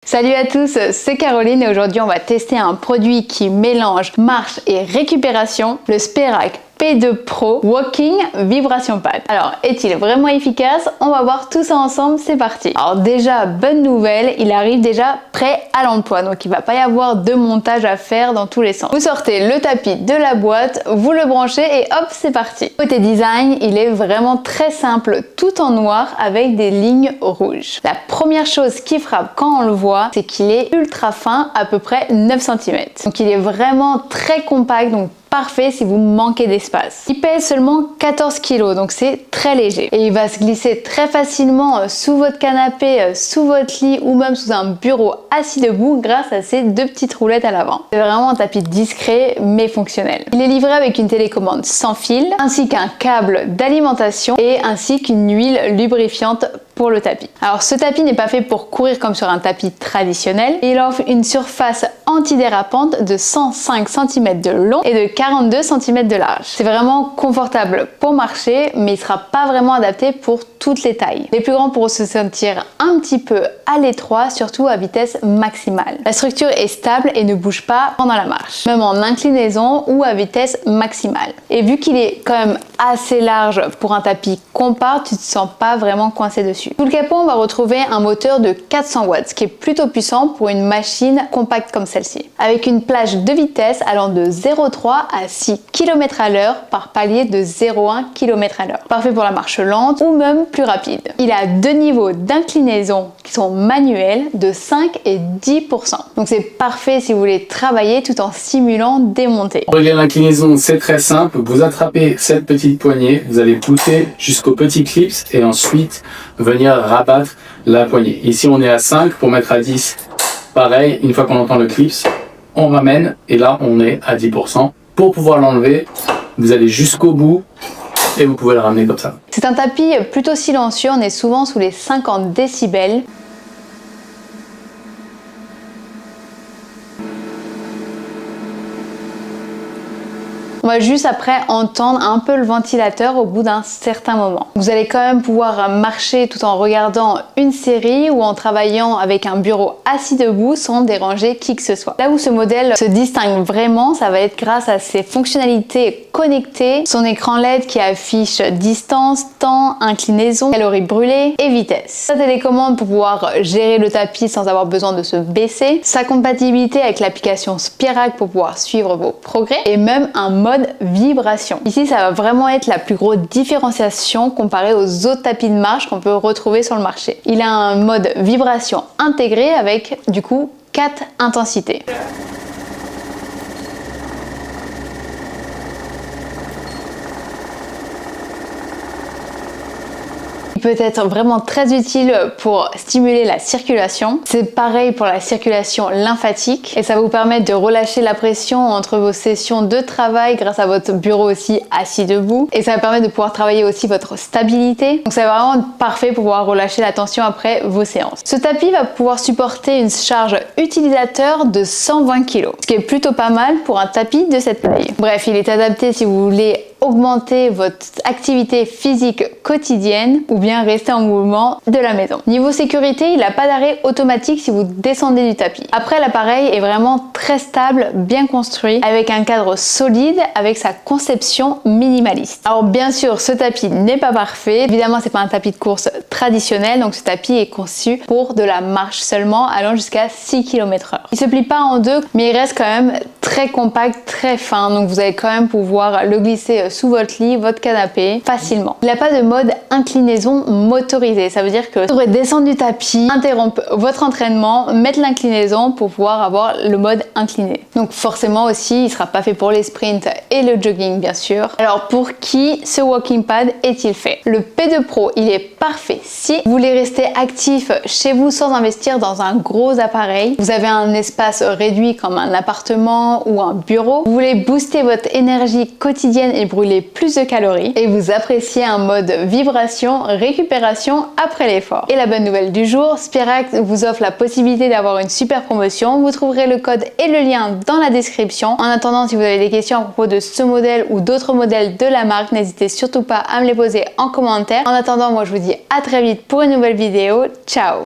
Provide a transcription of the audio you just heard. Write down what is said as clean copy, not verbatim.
Salut à tous, c'est Caroline et aujourd'hui on va tester un produit qui mélange marche et récupération, le Sperac P2 Pro Walking Vibration Pad. Alors, est-il vraiment efficace? On va voir tout ça ensemble, c'est parti. Alors déjà, bonne nouvelle, il arrive déjà prêt à l'emploi, donc il va pas y avoir de montage à faire dans tous les sens. Vous sortez le tapis de la boîte, vous le branchez et hop, c'est parti. Côté design, il est vraiment très simple, tout en noir avec des lignes rouges. La première chose qui frappe quand on le voit, c'est qu'il est ultra fin, à peu près 9 cm. Donc il est vraiment très compact, donc parfait si vous manquez d'espace. Il pèse seulement 14 kg, donc c'est très léger. Et il va se glisser très facilement sous votre canapé, sous votre lit ou même sous un bureau assis debout grâce à ces deux petites roulettes à l'avant. C'est vraiment un tapis discret mais fonctionnel. Il est livré avec une télécommande sans fil, ainsi qu'un câble d'alimentation et ainsi qu'une huile lubrifiante pour le tapis. Alors ce tapis n'est pas fait pour courir comme sur un tapis traditionnel. Il offre une surface antidérapante de 105 cm de long et de 42 cm de large. C'est vraiment confortable pour marcher, mais il ne sera pas vraiment adapté pour toutes les tailles. Les plus grands pourront se sentir un petit peu à l'étroit, surtout à vitesse maximale. La structure est stable et ne bouge pas pendant la marche, même en inclinaison ou à vitesse maximale. Et vu qu'il est quand même assez large pour un tapis compact, tu ne te sens pas vraiment coincé dessus. Sous le capot, on va retrouver un moteur de 400 watts, ce qui est plutôt puissant pour une machine compacte comme celle-ci. Avec une plage de vitesse allant de 0,3 à 6 km/h par palier de 0,1 km/h. Parfait pour la marche lente ou même plus rapide. Il a deux niveaux d'inclinaison qui sont manuels de 5 et 10%. Donc c'est parfait si vous voulez travailler tout en simulant des montées. Pour régler l'inclinaison, c'est très simple. Vous attrapez cette petite poignée, vous allez pousser jusqu'au petit clip et ensuite venir rabattre la poignée. Ici on est à 5, pour mettre à 10, pareil, une fois qu'on entend le clip, on ramène et là on est à 10%. Pour pouvoir l'enlever, vous allez jusqu'au bout et vous pouvez le ramener comme ça. C'est un tapis plutôt silencieux, on est souvent sous les 50 décibels. On va juste après entendre un peu le ventilateur au bout d'un certain moment. Vous allez quand même pouvoir marcher tout en regardant une série ou en travaillant avec un bureau assis debout sans déranger qui que ce soit. Là où ce modèle se distingue vraiment, ça va être grâce à ses fonctionnalités connectées, son écran LED qui affiche distance, temps, inclinaison, calories brûlées et vitesse. Sa télécommande pour pouvoir gérer le tapis sans avoir besoin de se baisser, sa compatibilité avec l'application Sperac pour pouvoir suivre vos progrès et même un mode vibration. Ici, ça va vraiment être la plus grosse différenciation comparée aux autres tapis de marche qu'on peut retrouver sur le marché. Il a un mode vibration intégré avec du coup 4 intensités. Peut être vraiment très utile pour stimuler la circulation. C'est pareil pour la circulation lymphatique et ça va vous permettre de relâcher la pression entre vos sessions de travail grâce à votre bureau aussi assis debout et ça va permettre de pouvoir travailler aussi votre stabilité. Donc c'est vraiment parfait pour pouvoir relâcher la tension après vos séances. Ce tapis va pouvoir supporter une charge utilisateur de 120 kg, ce qui est plutôt pas mal pour un tapis de cette taille. Bref, il est adapté si vous voulez augmenter votre activité physique quotidienne ou bien rester en mouvement de la maison. Niveau sécurité, il n'a pas d'arrêt automatique si vous descendez du tapis. Après, l'appareil est vraiment très stable, bien construit, avec un cadre solide, avec sa conception minimaliste. Alors bien sûr, ce tapis n'est pas parfait. Évidemment, c'est pas un tapis de course traditionnel, donc ce tapis est conçu pour de la marche seulement, allant jusqu'à 6 km/h. Il se plie pas en deux, mais il reste quand même très compact, très fin, donc vous allez quand même pouvoir le glisser sous votre lit, votre canapé, facilement. Il n'a pas de mode inclinaison motorisé, ça veut dire que vous devrez descendre du tapis, interrompre votre entraînement, mettre l'inclinaison pour pouvoir avoir le mode incliné. Donc forcément aussi, il ne sera pas fait pour les sprints et le jogging bien sûr. Alors pour qui ce walking pad est-il fait? Le P2 Pro, il est parfait si vous voulez rester actif chez vous sans investir dans un gros appareil. Vous avez un espace réduit comme un appartement ou un bureau. Vous voulez booster votre énergie quotidienne et brûler plus de calories et vous appréciez un mode vibration, récupération après l'effort. Et la bonne nouvelle du jour, Sperac vous offre la possibilité d'avoir une super promotion. Vous trouverez le code et le lien dans la description. En attendant, si vous avez des questions à propos de ce modèle ou d'autres modèles de la marque, n'hésitez surtout pas à me les poser en commentaire. En attendant, moi je vous dis à très vite pour une nouvelle vidéo. Ciao!